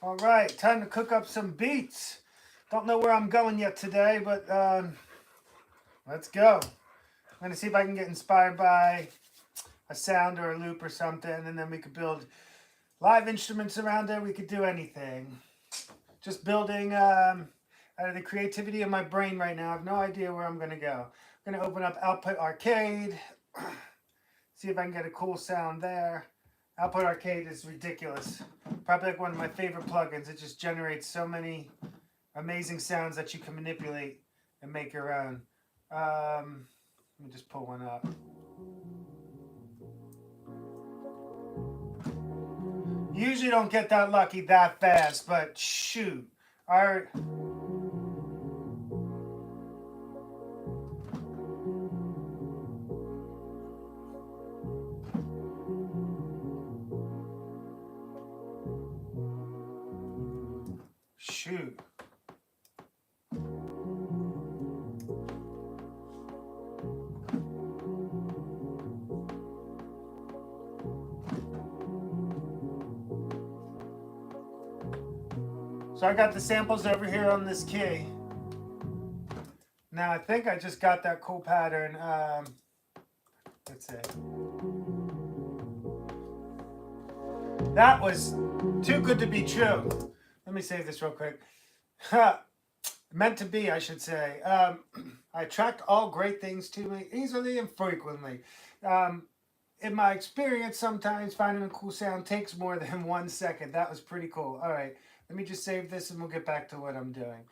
All right, time to cook up some beats. Don't know where I'm going yet today, but let's go. I'm going to see if I can get inspired by a sound or a loop or something, and then we could build live instruments around it. We could do anything. Just building out of the creativity of my brain right now. I have no idea where I'm going to go. I'm going to open up Output Arcade, see if I can get a cool sound there. Output Arcade is ridiculous. Probably like one of my favorite plugins. It just generates so many amazing sounds that you can manipulate and make your own. Let me just pull one up. Usually don't get that lucky that fast, but shoot. All right. Shoot. So I got the samples over here on this key. Now I think I just got that cool pattern. Let's see. That was too good to be true. Let me save this real quick. Meant to be, I should say. I attract all great things to me easily and frequently. In my experience, sometimes finding a cool sound takes more than 1 second. That was pretty cool. All right, let me just save this and we'll get back to what I'm doing.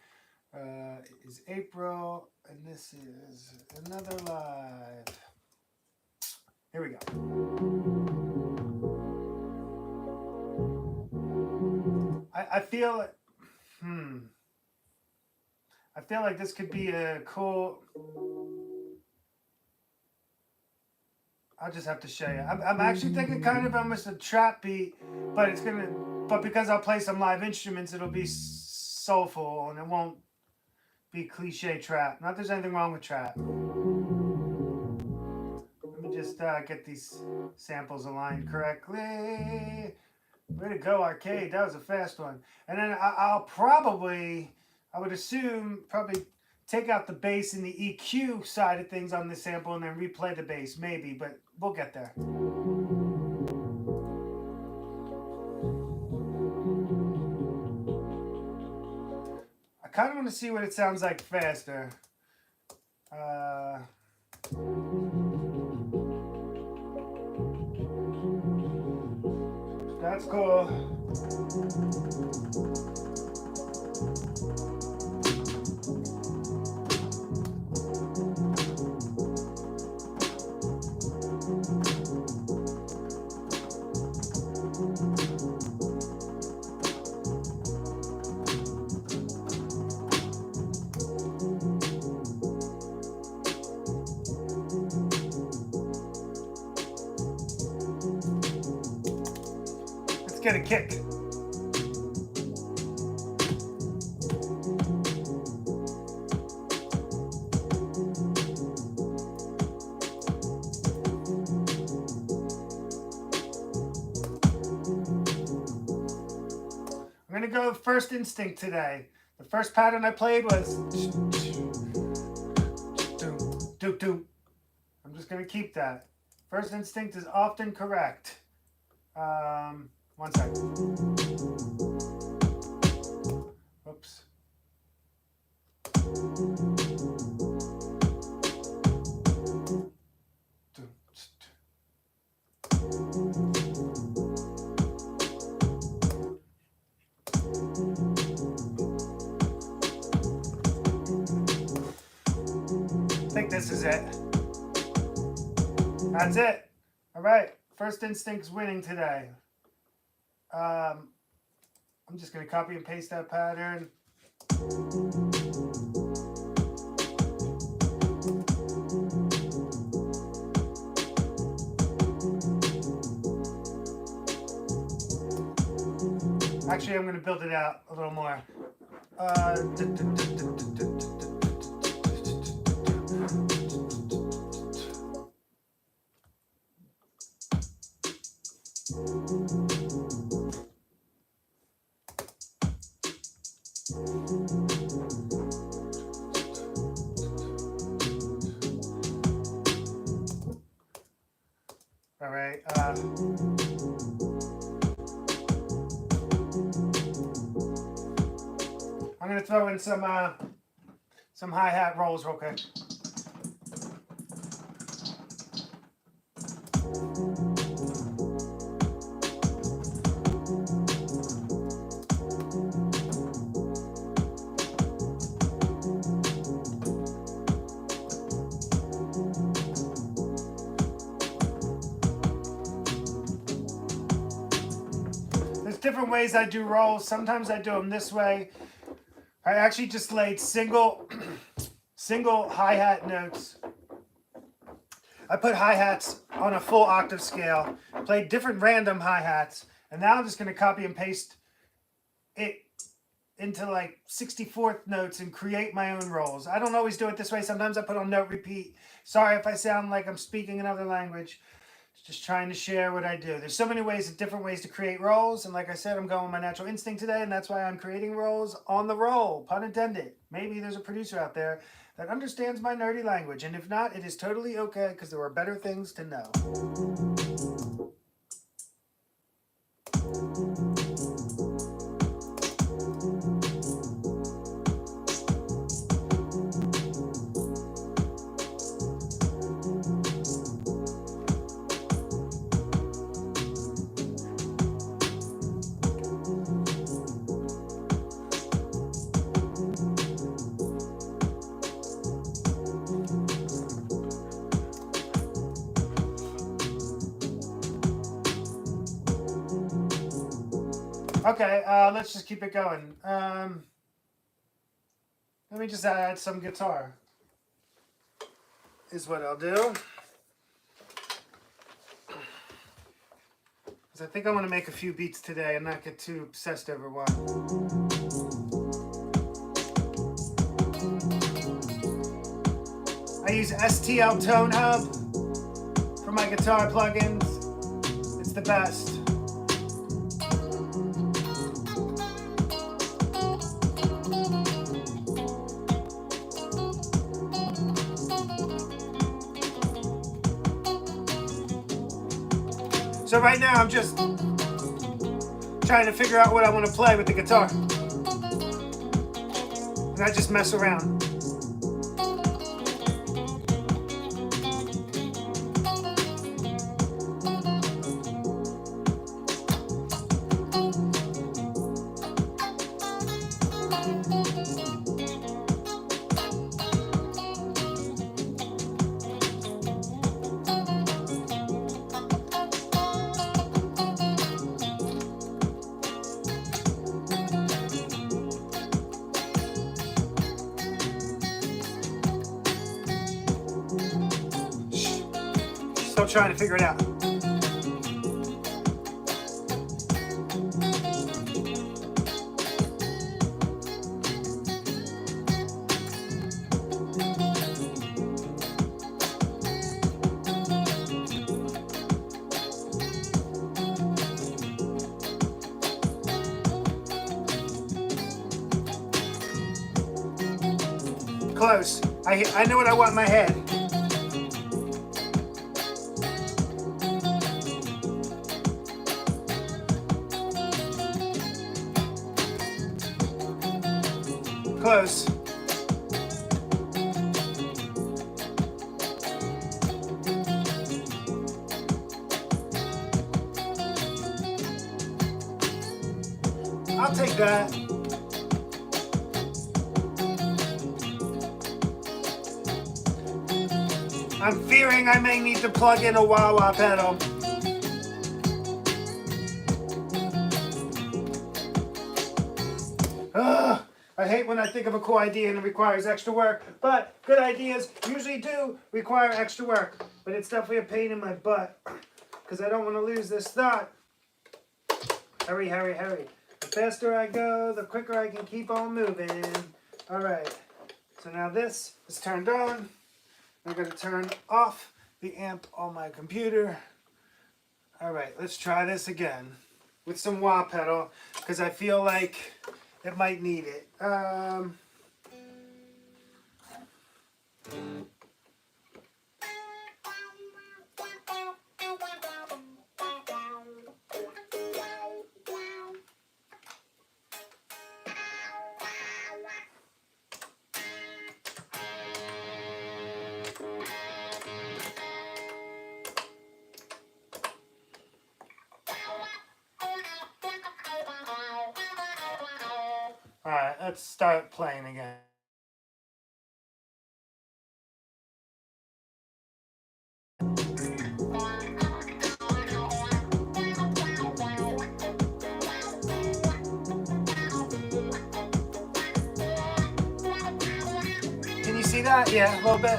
Is April, and this is another live. Here we go. I feel, I feel like this could be a cool. I'll just have to show you. I'm actually thinking kind of almost a trap beat, but it's gonna. But because I'll play some live instruments, it'll be soulful and it won't be cliche trap. Not that there's anything wrong with trap. Let me just get these samples aligned correctly. Way to go, Arcade. That was a fast one. And then I'll probably, I would assume, probably take out the bass and the EQ side of things on this sample and then replay the bass. Maybe, but we'll get there. I kind of want to see what it sounds like faster. That's cool. Get a kick. I'm gonna go First Instinct today. The first pattern I played was I'm just gonna keep that. First Instinct is often correct. 1 second. Oops. I think this is it. That's it. All right. First Instinct's winning today. I'm just going to copy and paste that pattern. Actually, I'm going to build it out a little more. I'm gonna throw in some hi-hat rolls real quick. There's different ways I do rolls. Sometimes I do them this way. I actually just laid single hi-hat notes. I put hi-hats on a full octave scale, played different random hi-hats, and now I'm just going to copy and paste it into like 64th notes and create my own rolls. I don't always do it this way. Sometimes I put on note repeat. Sorry if I sound like I'm speaking another language. Just trying to share what I do. There's so many ways, different ways to create rolls, and like I said, I'm going with my natural instinct today, and that's why I'm creating rolls on the roll, pun intended. Maybe there's a producer out there that understands my nerdy language, and if not, it is totally okay, because there are better things to know. Okay, let's just keep it going. Let me just add some guitar, is what I'll do. Because I think I want to make a few beats today and not get too obsessed over one. I use STL Tone Hub for my guitar plugins. It's the best. So right now I'm just trying to figure out what I want to play with the guitar. And I just mess around. Still trying to figure it out. Close. I know what I want in my head. Close. I'll take that. I'm fearing I may need to plug in a wah-wah pedal. Ugh, I hate when I think of a cool idea and it requires extra work, but good ideas usually do require extra work. But it's definitely a pain in my butt, because I don't want to lose this thought. Hurry, hurry, hurry. The faster I go, the quicker I can keep on moving. All right, so now this is turned on. I'm going to turn off the amp on my computer. All right, let's try this again with some wah pedal, because I feel like it might need it. let's start playing again. Can you see that? Yeah, a little bit.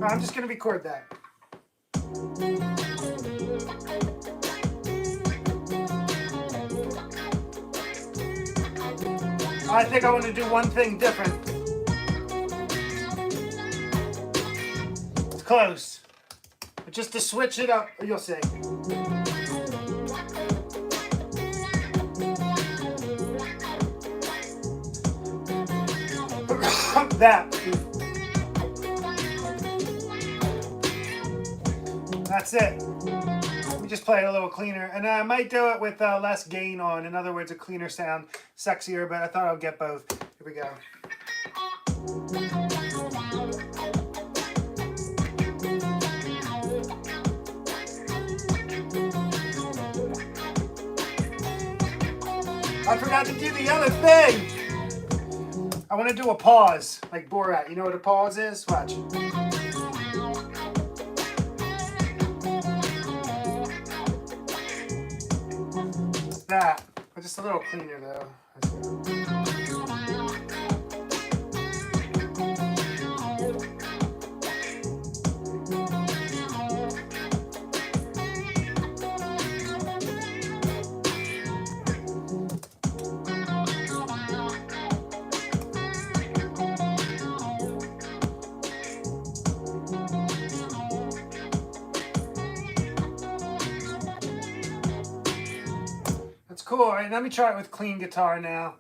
I'm just going to record that. I think I want to do one thing different. It's close. But just to switch it up, you'll see. That. That's it. We just play it a little cleaner. And I might do it with less gain on. In other words, a cleaner sound, sexier, but I thought I'll get both. Here we go. I forgot to do the other thing. I want to do a pause, like Borat. You know what a pause is? Watch. That, but just a little cleaner though. Cool. All right, let me try it with clean guitar now.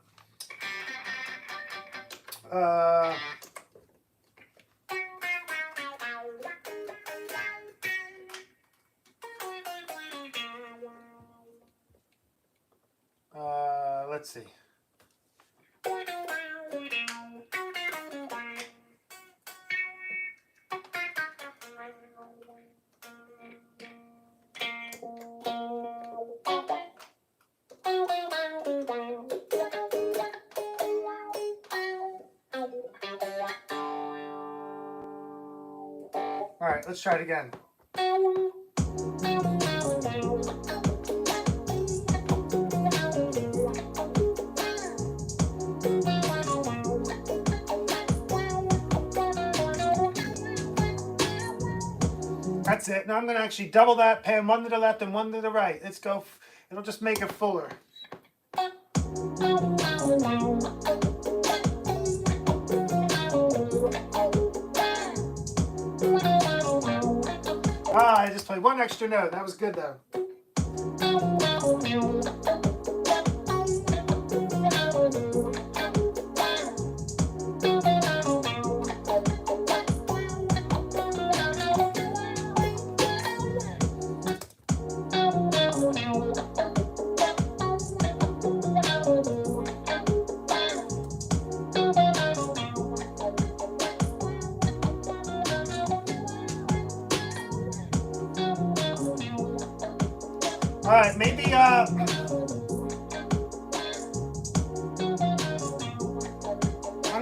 Let's see. All right, let's try it again. That's it. Now I'm going to actually double that, pan one to the left and one to the right. Let's go. It'll just make it fuller. I just played one extra note. That was good though. All right, maybe I'm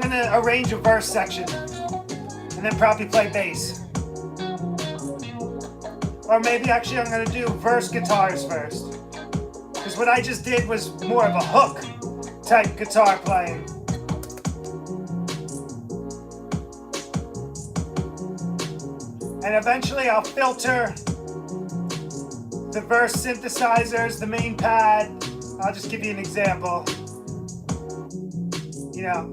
gonna arrange a verse section and then probably play bass. Or maybe actually I'm gonna do verse guitars first. Because what I just did was more of a hook type guitar playing. And eventually I'll filter the verse synthesizers, the main pad. I'll just give you an example. You know,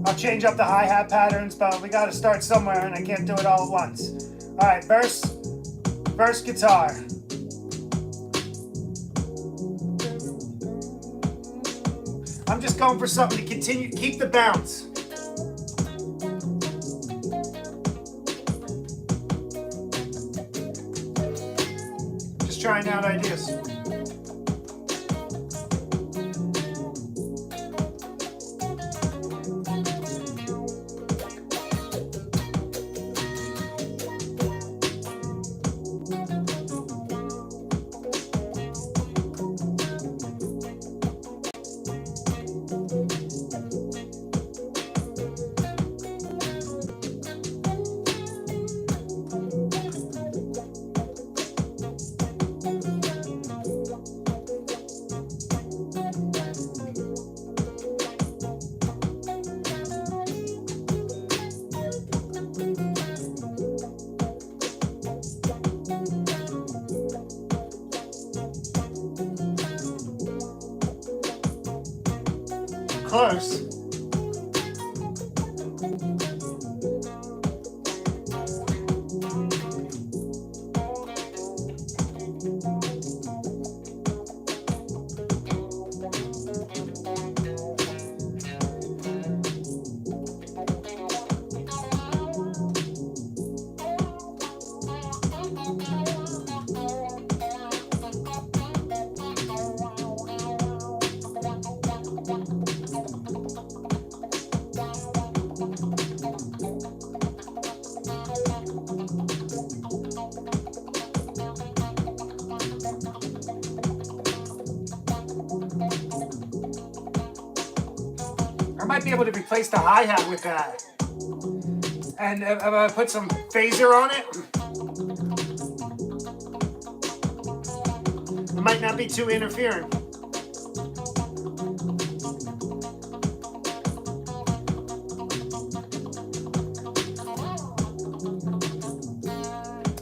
I'll change up the hi-hat patterns, but we got to start somewhere and I can't do it all at once. All right, verse guitar. I'm just going for something to continue, keep the bounce. Trying out ideas. close. I might be able to replace the hi-hat with that. And if I put some phaser on it, it might not be too interfering.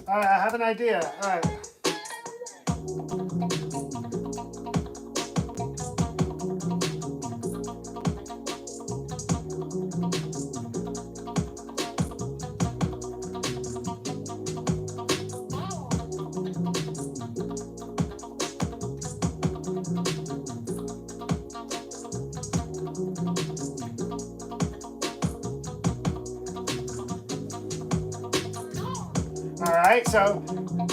All right, I have an idea. All right. All right, so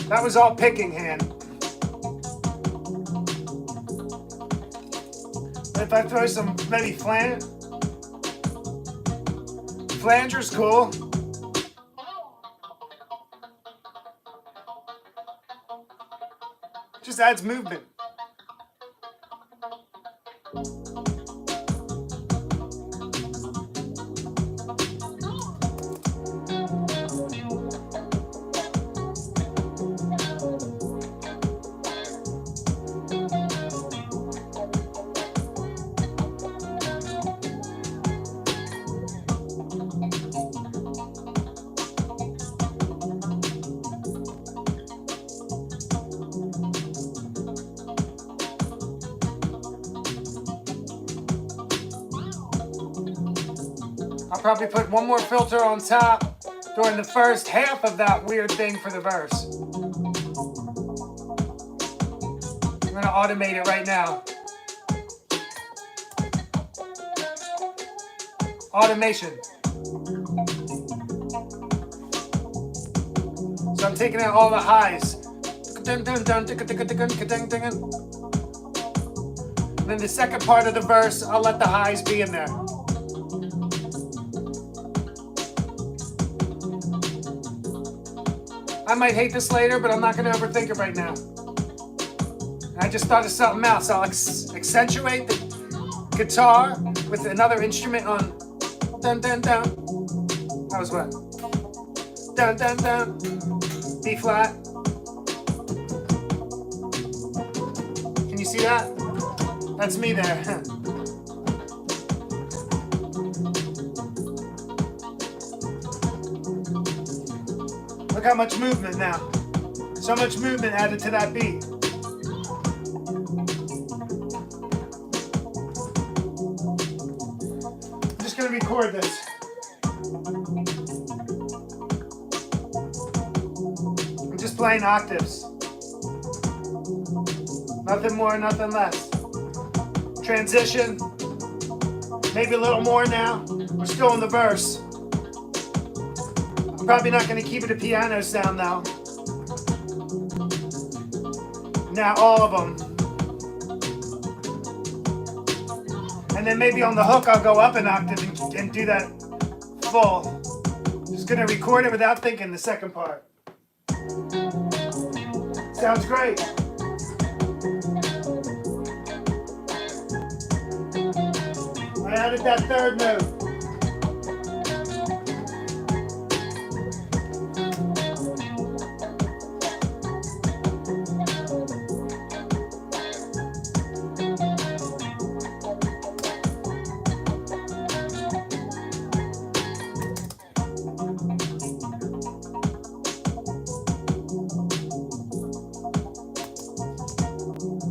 that was all picking hand. If I throw some maybe flanger's cool. Just adds movement. I'll probably put one more filter on top during the first half of that weird thing for the verse. I'm gonna automate it right now. Automation. So I'm taking out all the highs. And then the second part of the verse, I'll let the highs be in there. I might hate this later, but I'm not going to overthink it right now. I just thought of something else. I'll accentuate the guitar with another instrument on dun dun dun. That was what? Dun dun dun. B flat. Can you see that? That's me there. Look how much movement now. So much movement added to that beat. I'm just going to record this. I'm just playing octaves. Nothing more, nothing less. Transition. Maybe a little more now. We're still in the verse. Probably not going to keep it a piano sound though. Now all of them. And then maybe on the hook I'll go up an octave and do that full. Just going to record it without thinking the second part. Sounds great. I added that third note.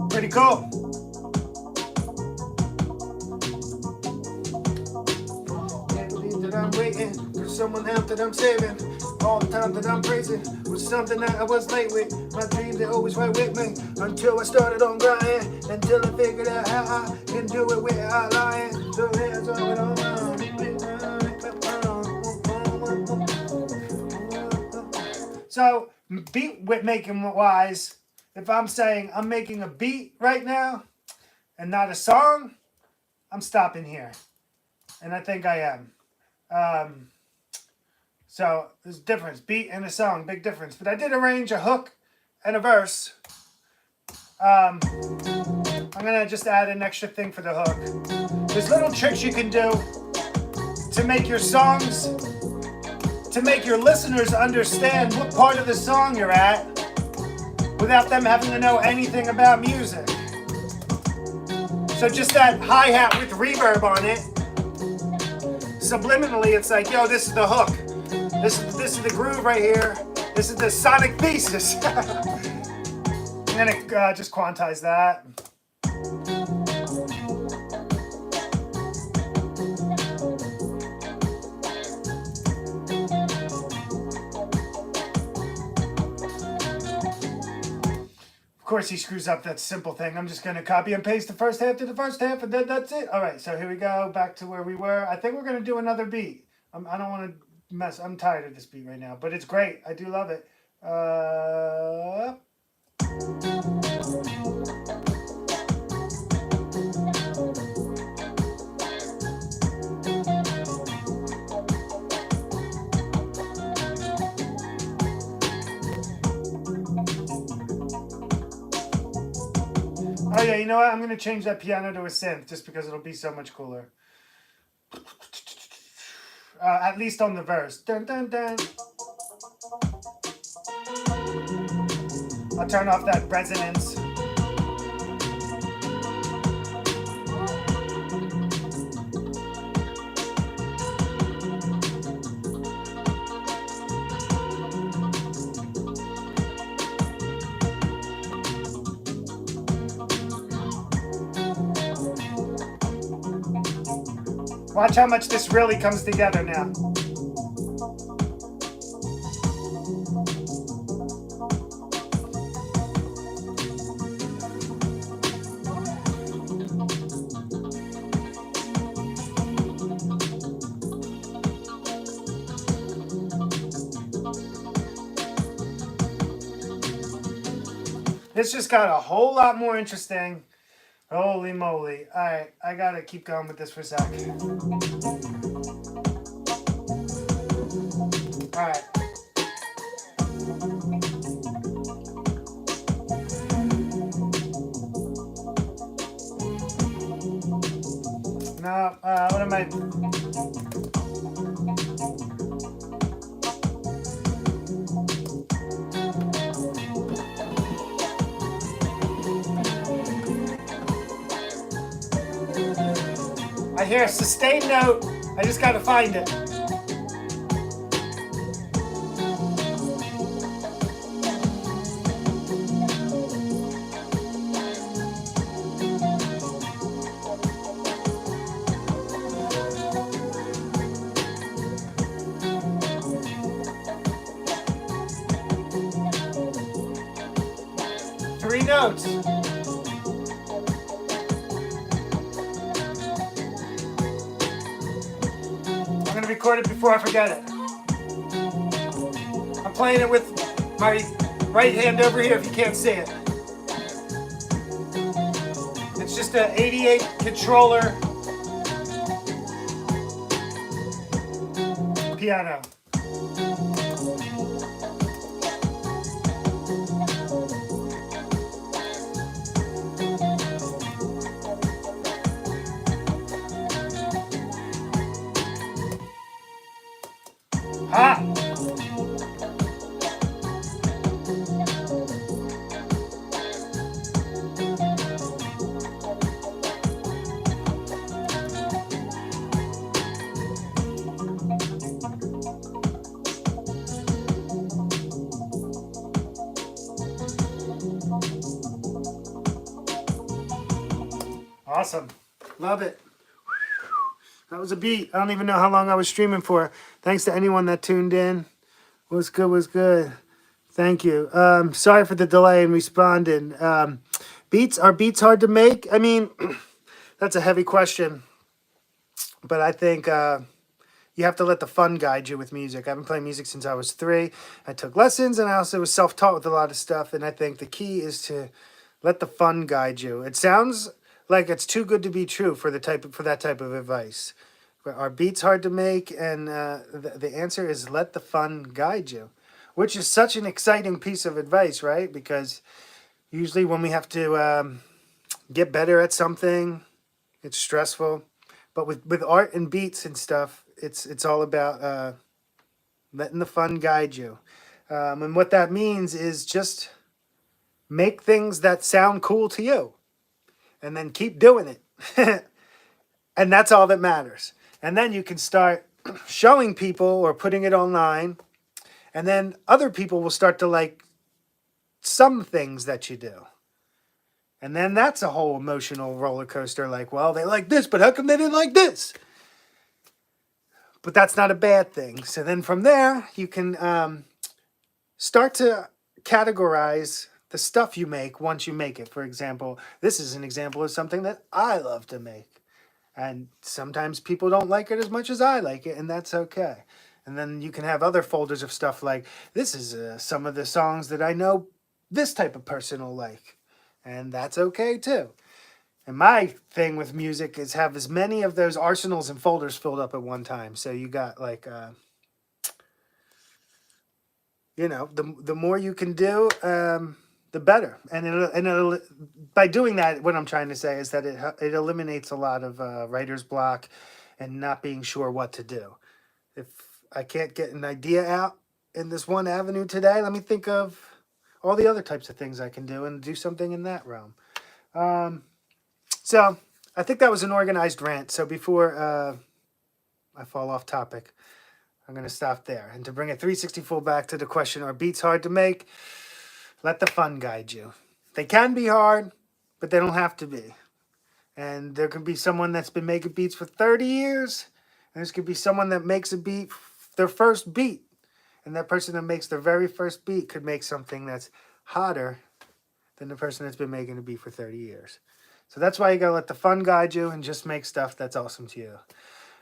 Pretty cool. someone else that I'm saving. All the time that I'm praising was something that I was late with. My dreams, they always right with me. Until I started on grinding. Until I figured out how I can do it without lying. So here's what it all So, beat making wise, if I'm saying I'm making a beat right now and not a song, I'm stopping here. And I think I am. So there's a difference. Beat and a song, big difference. But I did arrange a hook and a verse. I'm going to just add an extra thing for the hook. There's little tricks you can do to make your songs, to make your listeners understand what part of the song you're at without them having to know anything about music. So just that hi-hat with reverb on it, subliminally it's like, yo, this is the hook. This is the groove right here. This is the sonic thesis. I'm gonna just quantize that. Of course he screws up that simple thing. I'm just going to copy and paste the first half to the first half, and then that's it. All right, so here we go, back to where we were. I think we're going to do another beat. I don't want to mess. I'm tired of this beat right now, but it's great. I do love it. Oh yeah, you know what? I'm going to change that piano to a synth just because it'll be so much cooler. At least on the verse. Dun, dun, dun. I'll turn off that resonance. Watch how much this really comes together now. This just got a whole lot more interesting. Holy moly. All right, I gotta keep going with this for a sec. All right. No, what am I... I hear a sustained note. I just gotta find it. Three notes. I'm gonna record it before I forget it. I'm playing it with my right hand over here if you can't see it. It's just an 88 controller piano. Ah! Awesome. Love it. That was a beat. I don't even know how long I was streaming for. Thanks to anyone that tuned in. Was good, was good. Thank you. Sorry for the delay in responding. Are beats hard to make? I mean, that's a heavy question, but I think you have to let the fun guide you with music. I've been playing music since I was 3. I took lessons, and I also was self-taught with a lot of stuff. And I think the key is to let the fun guide you. It sounds like it's too good to be true for that type of advice. Are beats hard to make? And the answer is let the fun guide you, which is such an exciting piece of advice, right? Because usually when we have to get better at something, it's stressful. But with art and beats and stuff, it's all about letting the fun guide you. And what that means is just make things that sound cool to you, and then keep doing it. And that's all that matters. And then you can start showing people or putting it online, and then other people will start to like some things that you do. And then that's a whole emotional roller coaster. Like, well, they like this, but how come they didn't like this? But that's not a bad thing. So then from there, you can start to categorize the stuff you make once you make it. For example, this is an example of something that I love to make. And sometimes people don't like it as much as I like it, and that's okay. And then you can have other folders of stuff like, this is some of the songs that I know this type of person will like. And that's okay too. And my thing with music is have as many of those arsenals and folders filled up at one time. So you got like, the more you can do, the better. And it'll, by doing that, what I'm trying to say is that it eliminates a lot of writer's block and not being sure what to do. If I can't get an idea out in this one avenue today, let me think of all the other types of things I can do and do something in that realm. So I think that was an organized rant. So before I fall off topic, I'm going to stop there. And to bring a 360 full back to the question, are beats hard to make? Let the fun guide you. They can be hard, but they don't have to be. And there could be someone that's been making beats for 30 years. And there could be someone that makes a beat, their first beat. And that person that makes their very first beat could make something that's hotter than the person that's been making a beat for 30 years. So that's why you got to let the fun guide you and just make stuff that's awesome to you.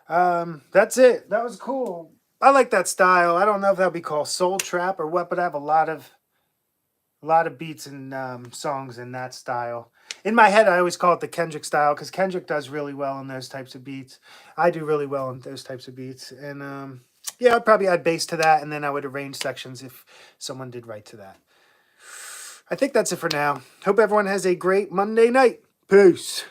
That's it. That was cool. I like that style. I don't know if that'll be called soul trap or what, but I have a lot of beats and songs in that style. In my head, I always call it the Kendrick style because Kendrick does really well in those types of beats. I do really well in those types of beats. And yeah, I'd probably add bass to that, and then I would arrange sections if someone did write to that. I think that's it for now. Hope everyone has a great Monday night. Peace.